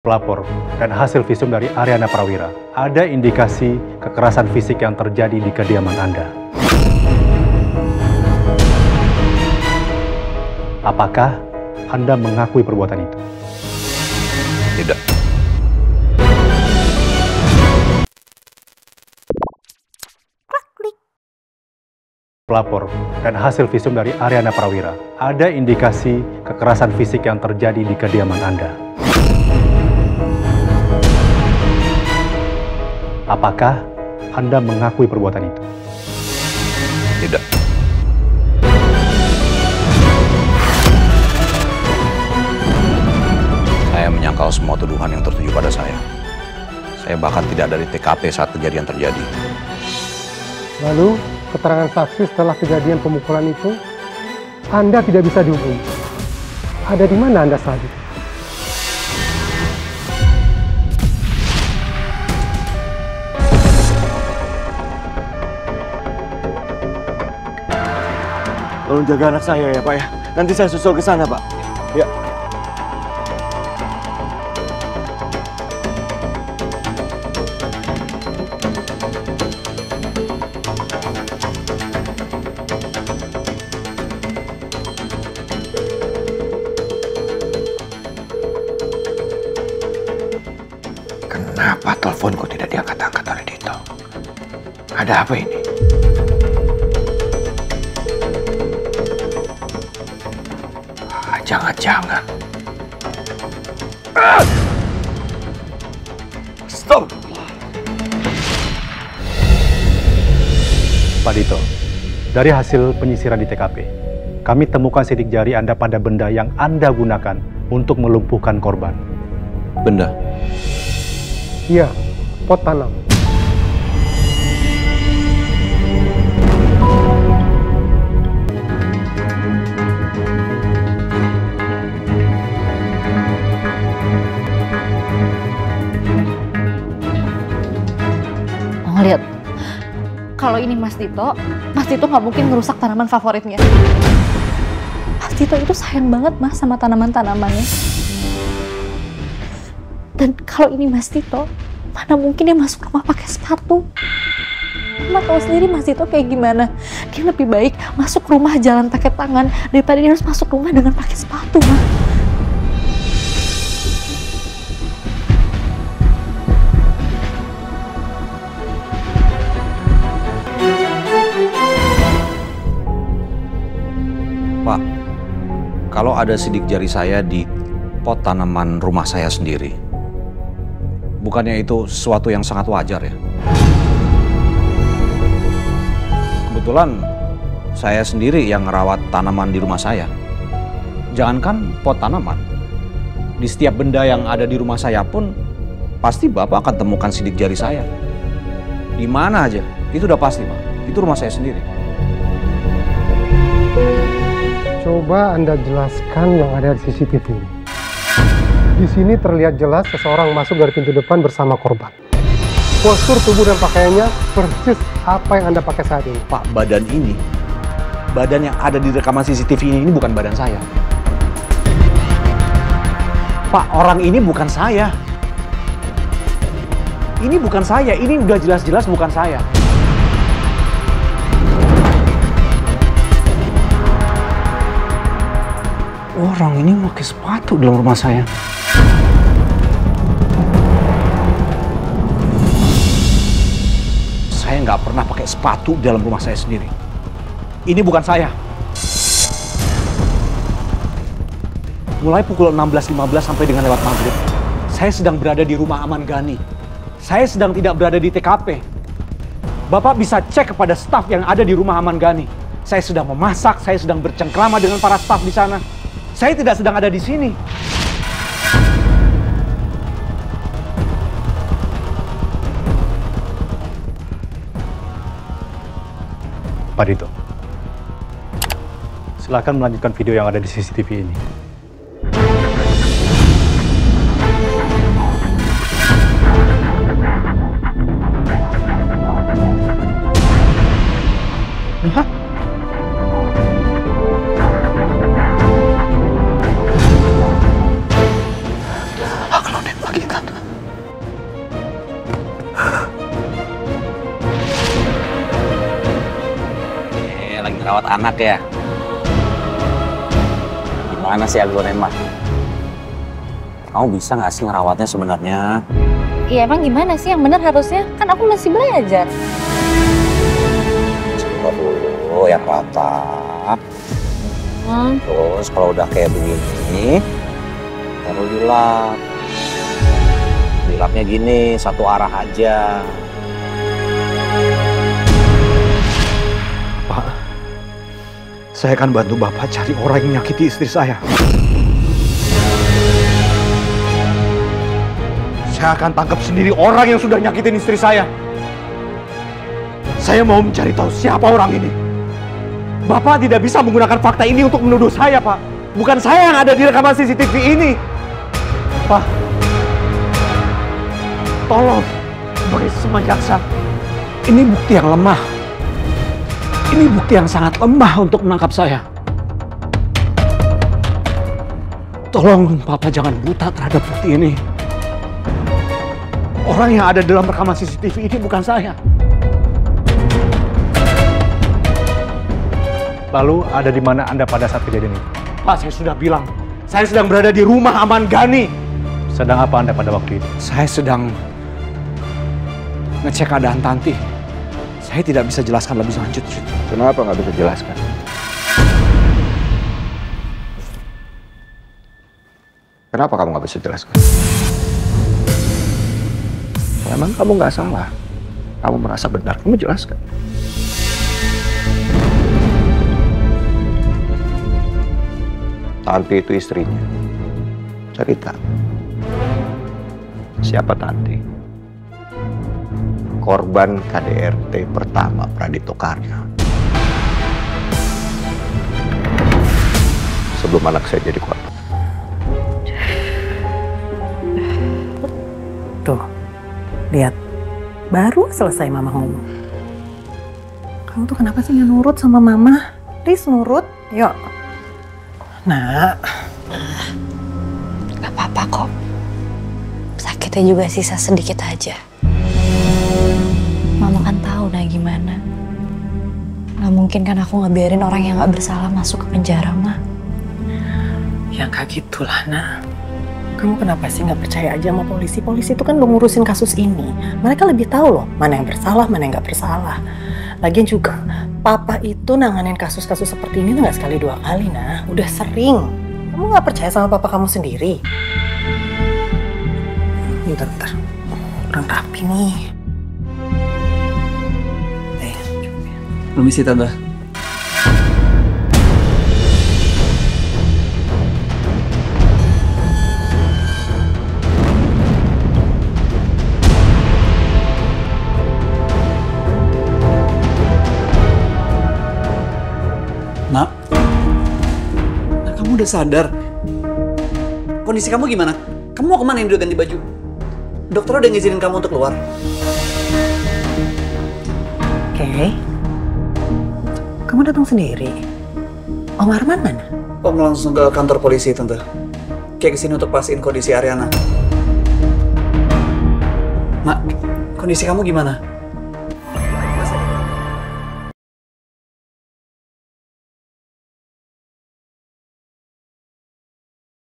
Pelapor dan hasil visum dari Aryana Prawira, ada indikasi kekerasan fisik yang terjadi di kediaman Anda. Apakah Anda mengakui perbuatan itu? Tidak. Pelapor dan hasil visum dari Aryana Prawira, ada indikasi kekerasan fisik yang terjadi di kediaman Anda. Apakah Anda mengakui perbuatan itu? Tidak. Saya menyangkal semua tuduhan yang tertuju pada saya. Saya bahkan tidak dari TKP saat kejadian terjadi. Lalu, keterangan saksi setelah kejadian pemukulan itu, Anda tidak bisa dihubungi. Ada di mana Anda saat itu? Tolong jaga anak saya ya Pak ya. Nanti saya susul ke sana Pak. Ya. Kenapa teleponku tidak diangkat-angkat oleh Dito? Ada apa ini? Jangan-jangan. Stop! Pak Dito, dari hasil penyisiran di TKP, kami temukan sidik jari Anda pada benda yang Anda gunakan untuk melumpuhkan korban. Benda? Iya, pot tanam. Lihat, kalau ini Mas Dito nggak mungkin ngerusak tanaman favoritnya. Mas Dito itu sayang banget Mas sama tanaman-tanamannya. Dan kalau ini Mas Dito, mana mungkin dia masuk rumah pakai sepatu? Mas tahu sendiri Mas Dito kayak gimana. Dia lebih baik masuk rumah jalan pakai tangan daripada dia harus masuk rumah dengan pakai sepatu, Mas. Pak, kalau ada sidik jari saya di pot tanaman rumah saya sendiri, bukannya itu sesuatu yang sangat wajar ya? Kebetulan saya sendiri yang merawat tanaman di rumah saya. Jangankan pot tanaman, di setiap benda yang ada di rumah saya pun pasti Bapak akan temukan sidik jari saya. Di mana aja, itu udah pasti Pak. Itu rumah saya sendiri. Coba Anda jelaskan yang ada di CCTV ini. Di sini terlihat jelas seseorang masuk dari pintu depan bersama korban. Postur tubuh dan pakaiannya persis apa yang Anda pakai saat ini. Pak, badan yang ada di rekaman CCTV ini bukan badan saya. Pak, orang ini bukan saya. Ini bukan saya, ini udah jelas-jelas bukan saya. Orang ini pakai sepatu dalam rumah saya. Saya nggak pernah pakai sepatu dalam rumah saya sendiri. Ini bukan saya. Mulai pukul 16.15 sampai dengan lewat maghrib, saya sedang berada di rumah Aman Gani. Saya sedang tidak berada di TKP. Bapak bisa cek kepada staf yang ada di rumah Aman Gani. Saya sedang memasak, saya sedang bercengkrama dengan para staf di sana. Saya tidak sedang ada di sini. Pak Dito, silakan melanjutkan video yang ada di CCTV ini. Hah? Buktikan. Lagi ngerawat anak ya? Gimana sih Aglonema? Kamu bisa nggak sih ngerawatnya sebenarnya? Iya emang gimana sih yang benar harusnya? Kan aku masih belajar. Coba dulu yang rata. Terus kalau udah kayak begini, baru dilap. Dilapnya gini, satu arah aja. Pak, saya akan bantu Bapak cari orang yang menyakiti istri saya. Saya akan tangkap sendiri orang yang sudah nyakitin istri saya. Saya mau mencari tahu siapa orang ini. Bapak tidak bisa menggunakan fakta ini untuk menuduh saya, Pak. Bukan saya yang ada di rekaman CCTV ini. Pak, tolong, sebagai sesama jaksa, ini bukti yang lemah. Ini bukti yang sangat lemah untuk menangkap saya. Tolong, Papa jangan buta terhadap bukti ini. Orang yang ada dalam rekaman CCTV ini bukan saya. Lalu ada di mana Anda pada saat kejadian itu? Pak, saya sudah bilang, saya sedang berada di rumah Aman Gani. Sedang apa Anda pada waktu itu? Saya sedang ngecek keadaan Tanti. Saya tidak bisa jelaskan lebih lanjut. Kenapa nggak bisa jelaskan? Kenapa kamu nggak bisa jelaskan? Memang kamu nggak salah. Kamu merasa benar, kamu jelaskan. Tanti itu istrinya. Cerita. Siapa Tanti? Korban KDRT pertama Pradito Karya. Sebelum anak saya jadi korban. Tuh, lihat. Baru selesai Mama ngomong. Kamu tuh kenapa sih nggak nurut sama Mama? Please nurut, yuk. Nak. Gak apa-apa kok. Sakitnya juga sisa sedikit aja. Mama kan tahu nah gimana. Gak mungkin kan aku ngebiarin orang yang gak bersalah masuk ke penjara, Ma. Ya gak gitulah, Nak. Kamu kenapa sih nggak percaya aja sama polisi? Polisi itu kan udah ngurusin kasus ini. Mereka lebih tahu loh mana yang bersalah, mana yang nggak bersalah. Lagian juga, Papa itu nanganin kasus-kasus seperti ini tuh nggak sekali dua kali, nah. Udah sering. Kamu nggak percaya sama Papa kamu sendiri? Bentar. Kurang rapi nih. Permisi, Tante. Nak, kamu udah sadar? Kondisi kamu gimana? Kamu mau kemana yang udah ganti baju? Dokter udah ngizinin kamu untuk keluar. Oke. Kamu datang sendiri? Om Arman mana? Om langsung ke kantor polisi, Tante. Kayak kesini untuk pastiin kondisi Ariana. Mak, kondisi kamu gimana?